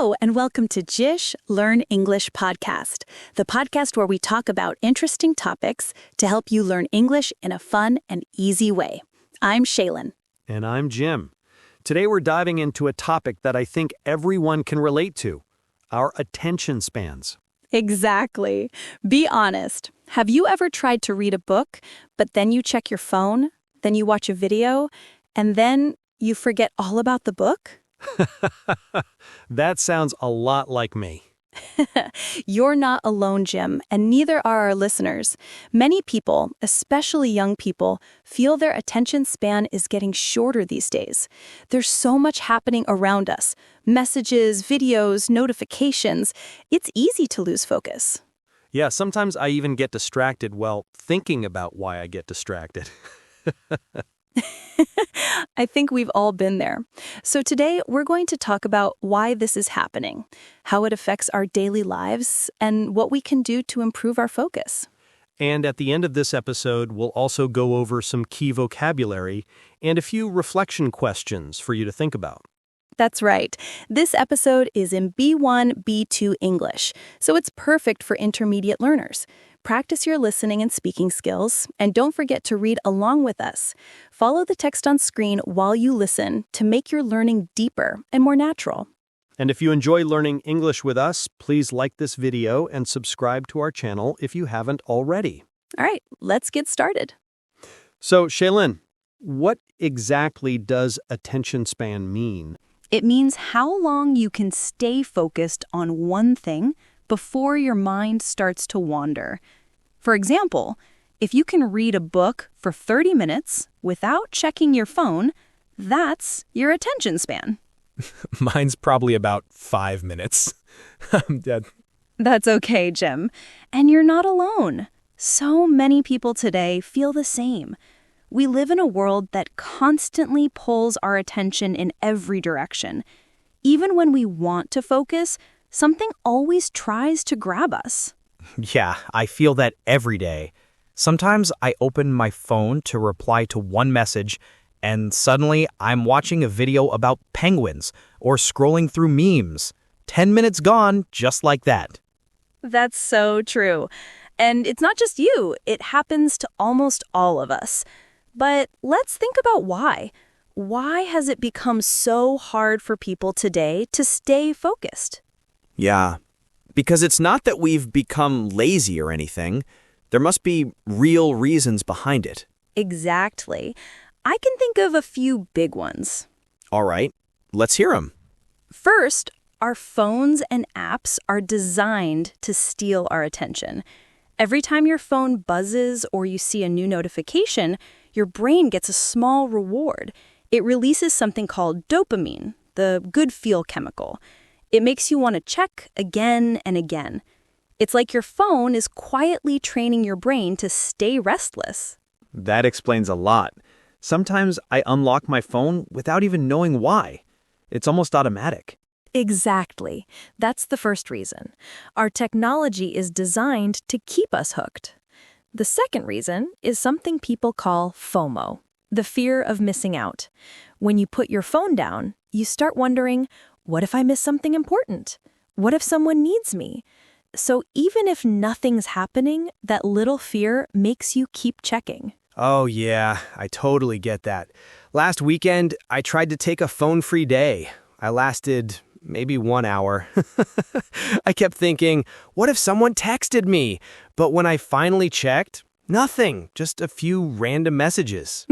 Hello, and welcome to JISH Learn English podcast, the podcast where we talk about interesting topics to help you learn English in a fun and easy way. I'm Shaelyn. And I'm Jim. Today we're diving into a topic that I think everyone can relate to, our attention spans. Exactly. Be honest. Have you ever tried to read a book, but then you check your phone, then you watch a video, and then you forget all about the book? That sounds a lot like me. You're not alone, Jim, and neither are our listeners. Many people, especially young people, feel their attention span is getting shorter these days. There's so much happening around us. Messages, videos, notifications. It's easy to lose focus. Yeah, sometimes I even get distracted while thinking about why I get distracted. I think we've all been there. So today, we're going to talk about why this is happening, how it affects our daily lives, and what we can do to improve our focus. And at the end of this episode, we'll also go over some key vocabulary and a few reflection questions for you to think about. That's right. This episode is in B1, B2 English, so it's perfect for intermediate learners. Practice your listening and speaking skills, and don't forget to read along with us. Follow the text on screen while you listen to make your learning deeper and more natural. And if you enjoy learning English with us, please like this video and subscribe to our channel if you haven't already. All right, let's get started. So, Shaelyn, what exactly does attention span mean? It means how long you can stay focused on one thing before your mind starts to wander. For example, if you can read a book for 30 minutes without checking your phone, that's your attention span. Mine's probably about 5 minutes. I'm dead. That's okay, Jim. And you're not alone. So many people today feel the same. We live in a world that constantly pulls our attention in every direction. Even when we want to focus, something always tries to grab us. Yeah, I feel that every day. Sometimes I open my phone to reply to one message, and suddenly I'm watching a video about penguins or scrolling through memes. 10 minutes gone, just like that. That's so true. And it's not just you. It happens to almost all of us. But let's think about why. Why has it become so hard for people today to stay focused? Yeah, because it's not that we've become lazy or anything. There must be real reasons behind it. Exactly. I can think of a few big ones. All right, let's hear them. First, our phones and apps are designed to steal our attention. Every time your phone buzzes or you see a new notification, your brain gets a small reward. It releases something called dopamine, the good feel chemical. It makes you want to check again and again. It's like your phone is quietly training your brain to stay restless. That explains a lot. Sometimes I unlock my phone without even knowing why. It's almost automatic. Exactly. That's the first reason. Our technology is designed to keep us hooked. The second reason is something people call FOMO, the fear of missing out. When you put your phone down, you start wondering, what if I miss something important? What if someone needs me? So even if nothing's happening, that little fear makes you keep checking. Oh yeah, I totally get that. Last weekend, I tried to take a phone-free day. I lasted maybe 1 hour. I kept thinking, what if someone texted me? But when I finally checked, nothing, just a few random messages.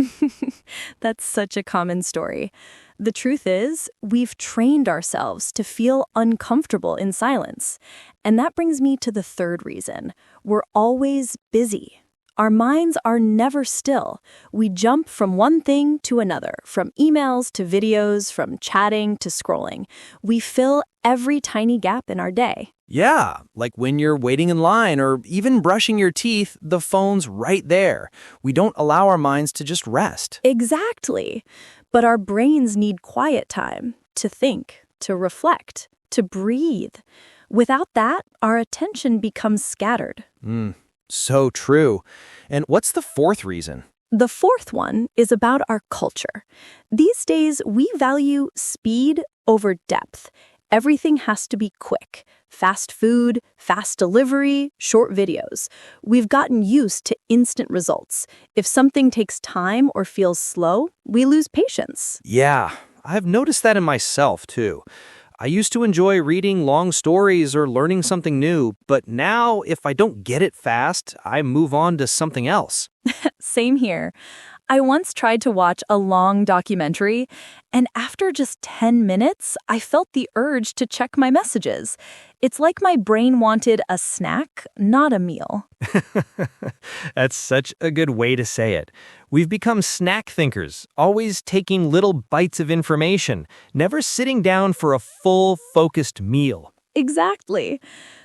That's such a common story. The truth is, we've trained ourselves to feel uncomfortable in silence. And that brings me to the third reason. We're always busy. Our minds are never still. We jump from one thing to another, from emails to videos, from chatting to scrolling. We fill every tiny gap in our day. Yeah, like when you're waiting in line or even brushing your teeth, the phone's right there. We don't allow our minds to just rest. Exactly. But our brains need quiet time to think, to reflect, to breathe. Without that, our attention becomes scattered. So true. And what's the fourth reason? The fourth one is about our culture. These days, we value speed over depth. Everything has to be quick. Fast food, fast delivery, short videos. We've gotten used to instant results. If something takes time or feels slow, we lose patience. Yeah, I've noticed that in myself, too. I used to enjoy reading long stories or learning something new, but now if I don't get it fast, I move on to something else. Same here. I once tried to watch a long documentary, and after just 10 minutes, I felt the urge to check my messages. It's like my brain wanted a snack, not a meal. That's such a good way to say it. We've become snack thinkers, always taking little bites of information, never sitting down for a full, focused meal. Exactly.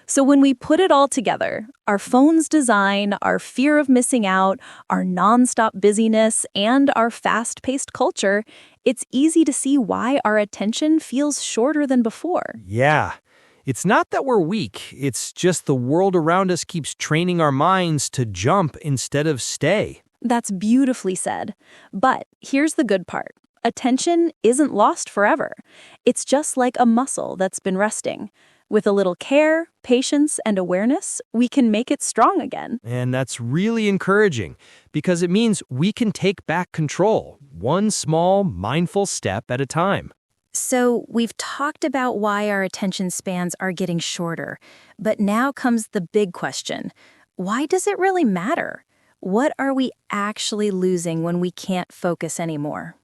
So when we put it all together, our phone's design, our fear of missing out, our nonstop busyness, and our fast-paced culture, it's easy to see why our attention feels shorter than before. Yeah. It's not that we're weak, it's just the world around us keeps training our minds to jump instead of stay. That's beautifully said. But here's the good part. Attention isn't lost forever. It's just like a muscle that's been resting. With a little care, patience, and awareness, we can make it strong again. And that's really encouraging because it means we can take back control, one small, mindful step at a time. So, we've talked about why our attention spans are getting shorter, but now comes the big question. Why does it really matter? What are we actually losing when we can't focus anymore?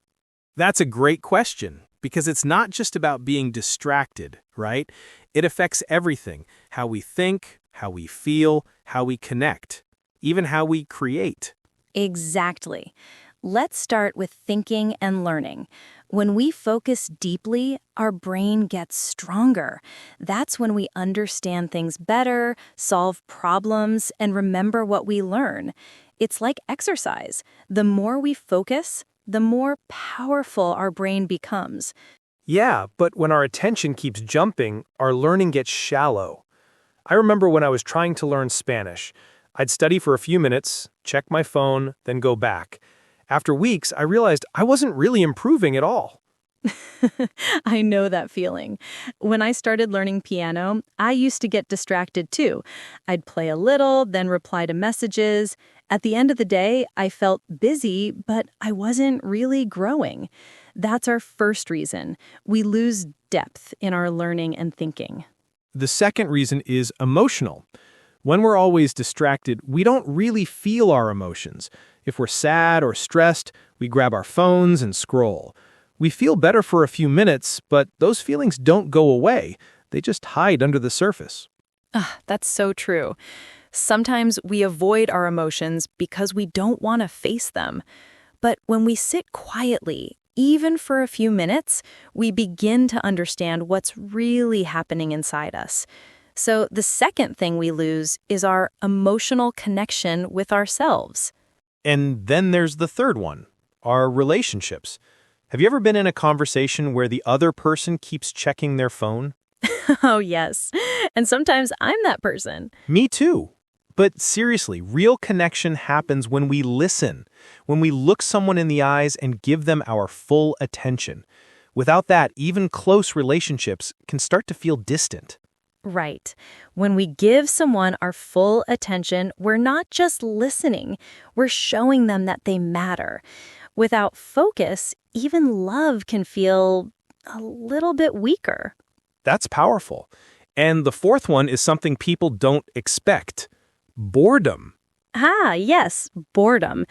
That's a great question, because it's not just about being distracted, right? It affects everything: how we think, how we feel, how we connect, even how we create. Exactly. Let's start with thinking and learning. When we focus deeply, our brain gets stronger. That's when we understand things better, solve problems, and remember what we learn. It's like exercise. The more we focus, the more powerful our brain becomes. Yeah, but when our attention keeps jumping, our learning gets shallow. I remember when I was trying to learn Spanish. I'd study for a few minutes, check my phone, then go back. After weeks, I realized I wasn't really improving at all. I know that feeling. When I started learning piano, I used to get distracted too. I'd play a little, then reply to messages. At the end of the day, I felt busy, but I wasn't really growing. That's our first reason. We lose depth in our learning and thinking. The second reason is emotional. When we're always distracted, we don't really feel our emotions. If we're sad or stressed, we grab our phones and scroll. We feel better for a few minutes, but those feelings don't go away. They just hide under the surface. That's so true. Sometimes we avoid our emotions because we don't want to face them. But when we sit quietly, even for a few minutes, we begin to understand what's really happening inside us. So the second thing we lose is our emotional connection with ourselves. And then there's the third one, our relationships. Have you ever been in a conversation where the other person keeps checking their phone? Oh, yes. And sometimes I'm that person. Me too. But seriously, real connection happens when we listen, when we look someone in the eyes and give them our full attention. Without that, even close relationships can start to feel distant. Right. When we give someone our full attention, we're not just listening, we're showing them that they matter. Without focus, even love can feel a little bit weaker. That's powerful. And the fourth one is something people don't expect: boredom. Yes, boredom.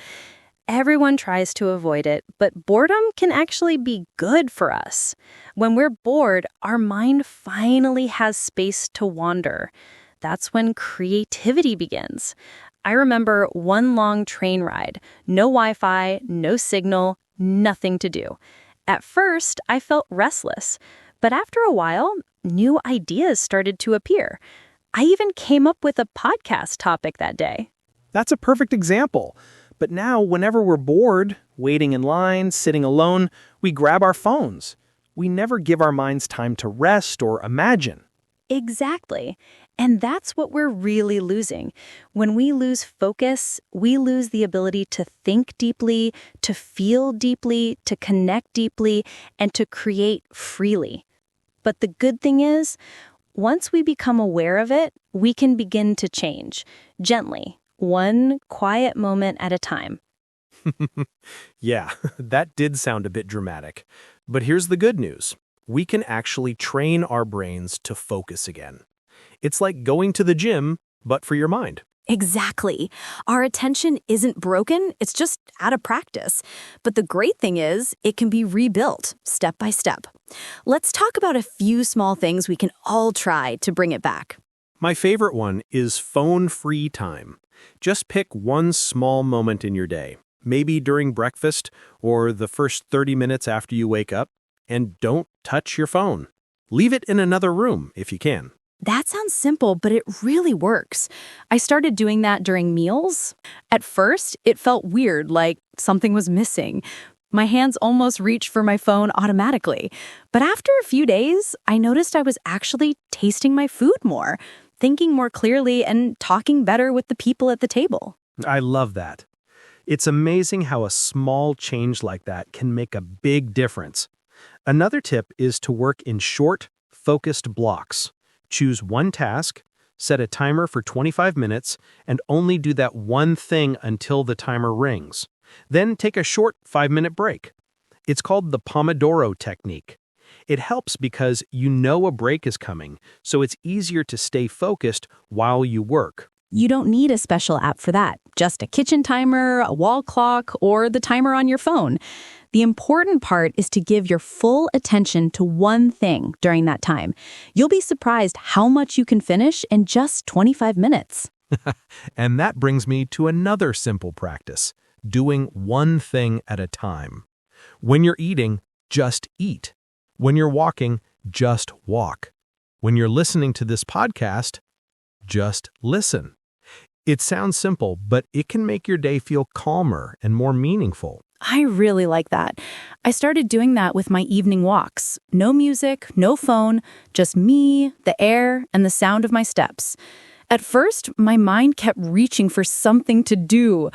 Everyone tries to avoid it, but boredom can actually be good for us. When we're bored, our mind finally has space to wander. That's when creativity begins. I remember one long train ride, no Wi-Fi, no signal, nothing to do. At first, I felt restless, but after a while, new ideas started to appear. I even came up with a podcast topic that day. That's a perfect example. But now, whenever we're bored, waiting in line, sitting alone, we grab our phones. We never give our minds time to rest or imagine. Exactly. And that's what we're really losing. When we lose focus, we lose the ability to think deeply, to feel deeply, to connect deeply, and to create freely. But the good thing is, once we become aware of it, we can begin to change, gently, one quiet moment at a time. Yeah, that did sound a bit dramatic. But here's the good news. We can actually train our brains to focus again. It's like going to the gym, but for your mind. Exactly. Our attention isn't broken, it's just out of practice. But the great thing is, it can be rebuilt step by step. Let's talk about a few small things we can all try to bring it back. My favorite one is phone-free time. Just pick one small moment in your day, maybe during breakfast or the first 30 minutes after you wake up, and don't touch your phone. Leave it in another room if you can. That sounds simple, but it really works. I started doing that during meals. At first, it felt weird, like something was missing. My hands almost reached for my phone automatically. But after a few days, I noticed I was actually tasting my food more, thinking more clearly, and talking better with the people at the table. I love that. It's amazing how a small change like that can make a big difference. Another tip is to work in short, focused blocks. Choose one task, set a timer for 25 minutes, and only do that one thing until the timer rings. Then take a short 5-minute break. It's called the Pomodoro technique. It helps because you know a break is coming, so it's easier to stay focused while you work. You don't need a special app for that. Just a kitchen timer, a wall clock, or the timer on your phone. The important part is to give your full attention to one thing during that time. You'll be surprised how much you can finish in just 25 minutes. And that brings me to another simple practice, doing one thing at a time. When you're eating, just eat. When you're walking, just walk. When you're listening to this podcast, just listen. It sounds simple, but it can make your day feel calmer and more meaningful. I really like that. I started doing that with my evening walks. No music, no phone, just me, the air, and the sound of my steps. At first, my mind kept reaching for something to do.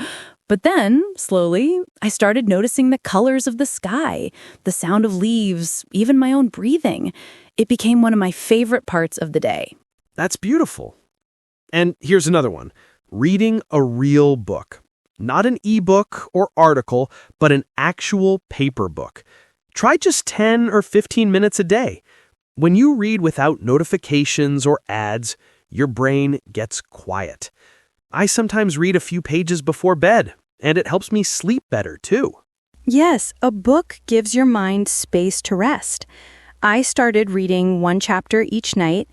But then, slowly, I started noticing the colors of the sky, the sound of leaves, even my own breathing. It became one of my favorite parts of the day. That's beautiful. And here's another one. Reading a real book. Not an ebook or article, but an actual paper book. Try just 10 or 15 minutes a day. When you read without notifications or ads, your brain gets quiet. I sometimes read a few pages before bed, and it helps me sleep better, too. Yes, a book gives your mind space to rest. I started reading one chapter each night,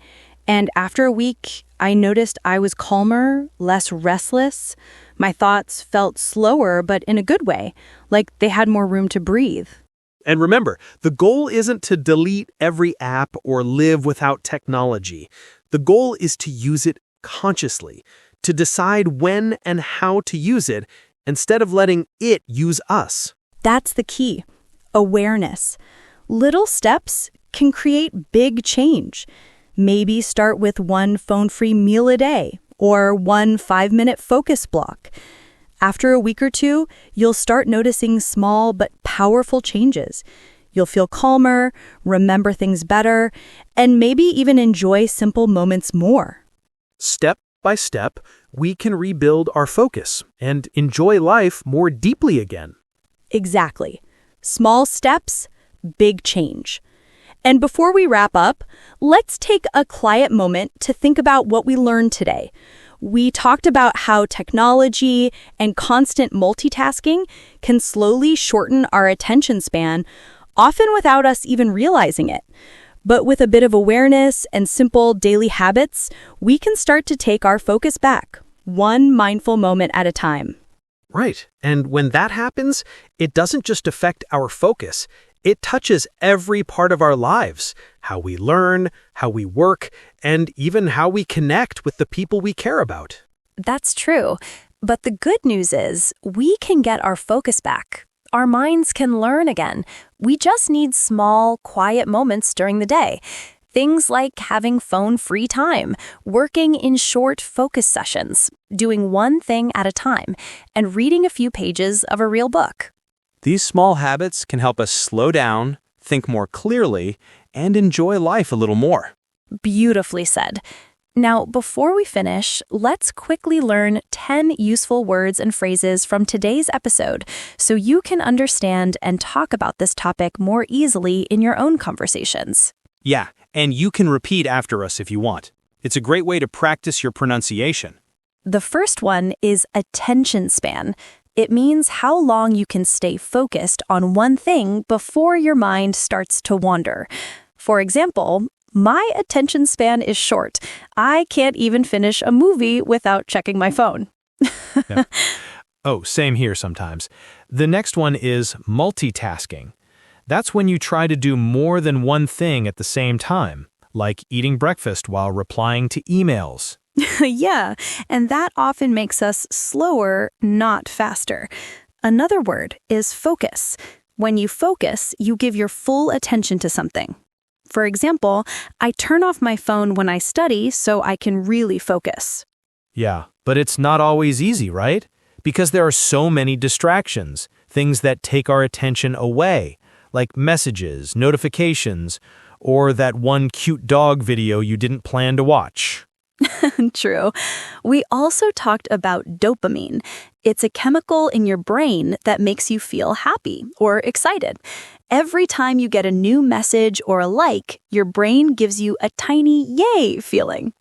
and after a week, I noticed I was calmer, less restless. My thoughts felt slower, but in a good way, like they had more room to breathe. And remember, the goal isn't to delete every app or live without technology. The goal is to use it consciously, to decide when and how to use it instead of letting it use us. That's the key. Awareness. Little steps can create big change. Maybe start with one phone-free meal a day or one 5-minute focus block. After a week or two, you'll start noticing small but powerful changes. You'll feel calmer, remember things better, and maybe even enjoy simple moments more. Step by step, we can rebuild our focus and enjoy life more deeply again. Exactly. Small steps, big change. And before we wrap up, let's take a quiet moment to think about what we learned today. We talked about how technology and constant multitasking can slowly shorten our attention span, often without us even realizing it. But with a bit of awareness and simple daily habits, we can start to take our focus back, one mindful moment at a time. Right. And when that happens, it doesn't just affect our focus. It touches every part of our lives, how we learn, how we work, and even how we connect with the people we care about. That's true. But the good news is we can get our focus back. Our minds can learn again. We just need small, quiet moments during the day. Things like having phone-free time, working in short focus sessions, doing one thing at a time, and reading a few pages of a real book. These small habits can help us slow down, think more clearly, and enjoy life a little more. Beautifully said. Now, before we finish, let's quickly learn 10 useful words and phrases from today's episode so you can understand and talk about this topic more easily in your own conversations. Yeah, and you can repeat after us if you want. It's a great way to practice your pronunciation. The first one is attention span. It means how long you can stay focused on one thing before your mind starts to wander. For example, my attention span is short. I can't even finish a movie without checking my phone. Yeah. Oh, same here sometimes. The next one is multitasking. That's when you try to do more than one thing at the same time, like eating breakfast while replying to emails. Yeah, and that often makes us slower, not faster. Another word is focus. When you focus, you give your full attention to something. For example, I turn off my phone when I study so I can really focus. Yeah, but it's not always easy, right? Because there are so many distractions, things that take our attention away, like messages, notifications, or that one cute dog video you didn't plan to watch. True. We also talked about dopamine. It's a chemical in your brain that makes you feel happy or excited. Every time you get a new message or a like, your brain gives you a tiny yay feeling.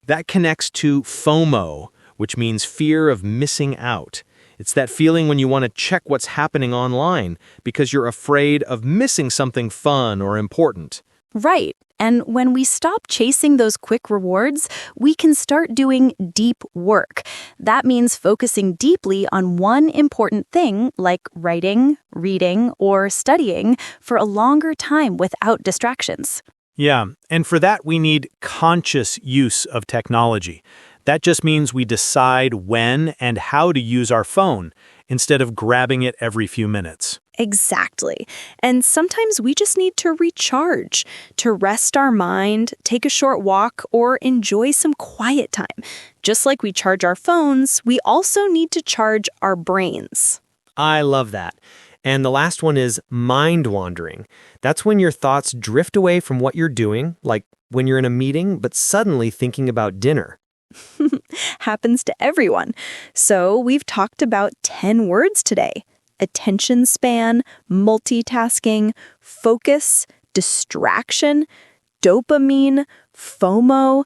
That connects to FOMO, which means fear of missing out. It's that feeling when you want to check what's happening online because you're afraid of missing something fun or important. Right. And when we stop chasing those quick rewards, we can start doing deep work. That means focusing deeply on one important thing like writing, reading, or studying for a longer time without distractions. Yeah, and for that we need conscious use of technology. That just means we decide when and how to use our phone instead of grabbing it every few minutes. Exactly. And sometimes we just need to recharge, to rest our mind, take a short walk, or enjoy some quiet time. Just like we charge our phones, we also need to charge our brains. I love that. And the last one is mind wandering. That's when your thoughts drift away from what you're doing, like when you're in a meeting, but suddenly thinking about dinner. Happens to everyone. So we've talked about 10 words today. Attention span, multitasking, focus, distraction, dopamine, FOMO,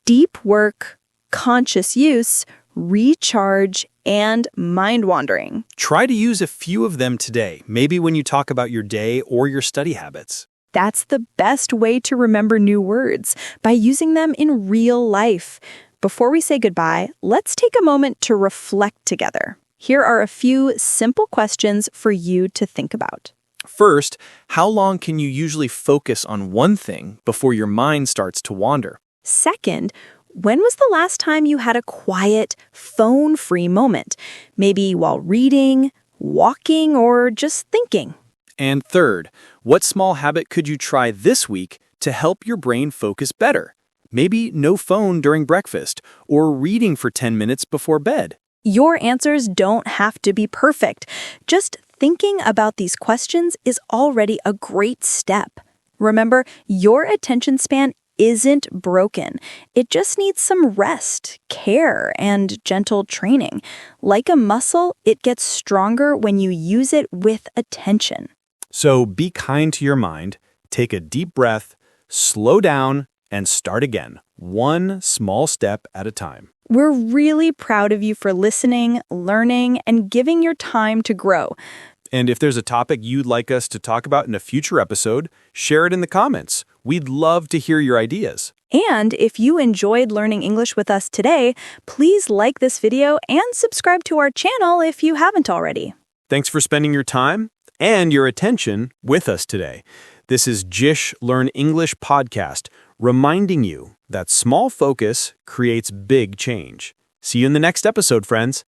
deep work, conscious use, recharge, and mind wandering. Try to use a few of them today, maybe when you talk about your day or your study habits. That's the best way to remember new words, by using them in real life. Before we say goodbye, let's take a moment to reflect together. Here are a few simple questions for you to think about. First, how long can you usually focus on one thing before your mind starts to wander? Second, when was the last time you had a quiet, phone-free moment? Maybe while reading, walking, or just thinking. And third, what small habit could you try this week to help your brain focus better? Maybe no phone during breakfast or reading for 10 minutes before bed. Your answers don't have to be perfect. Just thinking about these questions is already a great step. Remember, your attention span isn't broken. It just needs some rest, care, and gentle training. Like a muscle, it gets stronger when you use it with attention. So be kind to your mind, take a deep breath, slow down, and start again, one small step at a time. We're really proud of you for listening, learning, and giving your time to grow. And if there's a topic you'd like us to talk about in a future episode, share it in the comments. We'd love to hear your ideas. And if you enjoyed learning English with us today, please like this video and subscribe to our channel if you haven't already. Thanks for spending your time and your attention with us today. This is JISH Learn English podcast, reminding you that small focus creates big change. See you in the next episode, friends.